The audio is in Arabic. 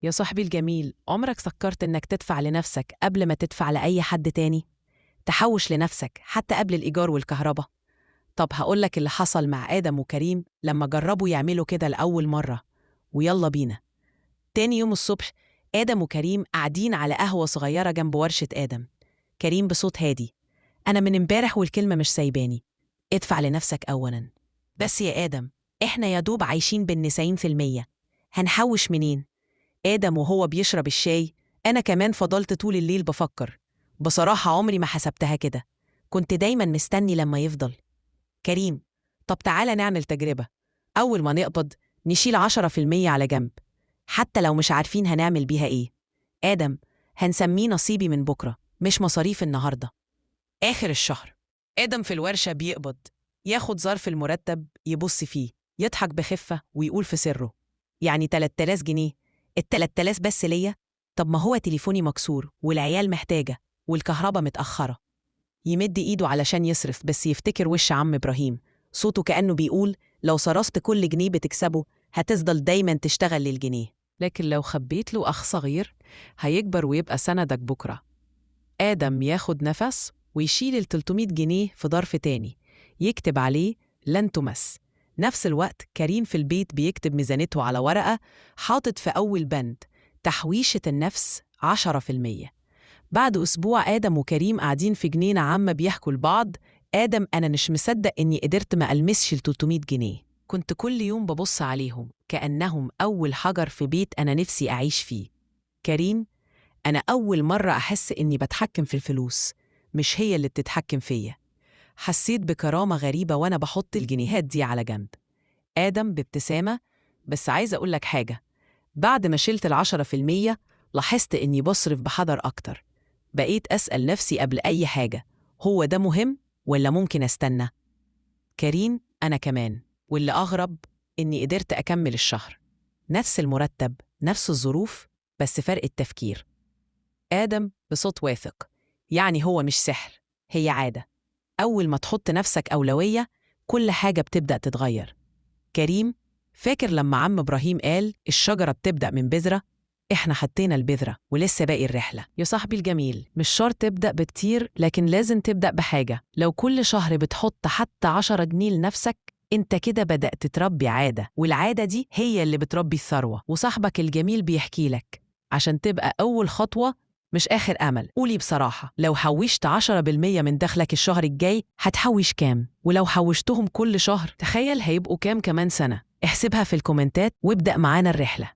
يا صاحبي الجميل، عمرك فكرت إنك تدفع لنفسك قبل ما تدفع لأي حد تاني؟ تحوش لنفسك حتى قبل الإيجار والكهرباء؟ طب هقولك اللي حصل مع آدم وكريم لما جربوا يعملوا كده لأول مرة. ويلا بينا. تاني يوم الصبح، آدم وكريم قاعدين على قهوة صغيرة جنب ورشة آدم. كريم بصوت هادي: أنا من امبارح والكلمة مش سايباني. ادفع لنفسك أولاً. بس يا آدم، إحنا يا دوب عايشين بال90%. هنحوش منين؟ آدم وهو بيشرب الشاي: أنا كمان فضلت طول الليل بفكر. بصراحة عمري ما حسبتها كده. كنت دايما مستني لما يفضل. كريم: طب تعالى نعمل تجربة. أول ما نقبض نشيل 10% على جنب، حتى لو مش عارفين هنعمل بيها إيه. آدم: هنسميه نصيبي من بكرة، مش مصاريف النهاردة. آخر الشهر، آدم في الورشة بيقبض، ياخد ظرف المرتب يبص فيه، يضحك بخفة ويقول في سره: يعني 3000 جنيه؟ ال3000 بس ليا؟ طب ما هو تليفوني مكسور والعيال محتاجة والكهرباء متأخرة. يمد إيده علشان يصرف، بس يفتكر وش عم إبراهيم، صوته كأنه بيقول: لو صرفت كل جنيه بتكسبه هتفضل دايما تشتغل للجنيه، لكن لو خبيت له أخ صغير هيكبر ويبقى سندك بكرة. آدم ياخد نفس ويشيل ال300 جنيه في ظرف تاني، يكتب عليه لن تمس. نفس الوقت كريم في البيت بيكتب ميزانيته على ورقة، حاطط في أول بند: تحويشة النفس 10%. بعد أسبوع آدم وكريم قاعدين في جنينة عامة بيحكوا لبعض: آدم: أنا مش مصدق إني قدرت ما ألمسش ال300 جنيه. كنت كل يوم ببص عليهم كأنهم أول حجر في بيت أنا نفسي أعيش فيه. كريم: أنا أول مرة أحس إني بتحكم في الفلوس، مش هي اللي بتتحكم فيا. حسيت بكرامة غريبة وأنا بحط الجنيهات دي على جنب. آدم بابتسامة: بس عايز أقولك حاجة، بعد ما شلت 10% لاحظت إني بصرف بحذر أكتر. بقيت أسأل نفسي قبل أي حاجة: هو ده مهم ولا ممكن أستنى؟ كريم: أنا كمان. واللي أغرب إني قدرت أكمل الشهر، نفس المرتب، نفس الظروف، بس فرق التفكير. آدم بصوت واثق: يعني هو مش سحر، هي عادة. أول ما تحط نفسك أولوية كل حاجة بتبدأ تتغير. كريم: فاكر لما عم إبراهيم قال الشجرة بتبدأ من بذرة؟ إحنا حطينا البذرة ولسه باقي الرحلة. يا صاحبي الجميل، مش شرط تبدأ بكتير، لكن لازم تبدأ بحاجة. لو كل شهر بتحط حتى 10 جنيه لنفسك، انت كده بدأت تربي عادة، والعادة دي هي اللي بتربي الثروة. وصاحبك الجميل بيحكي لك: عشان تبقى أول خطوة مش آخر أمل. قولي بصراحة، لو حوشت 10% من دخلك الشهر الجاي هتحوش كام؟ ولو حوشتهم كل شهر تخيل هيبقوا كام كمان سنة؟ احسبها في الكومنتات وابدأ معانا الرحلة.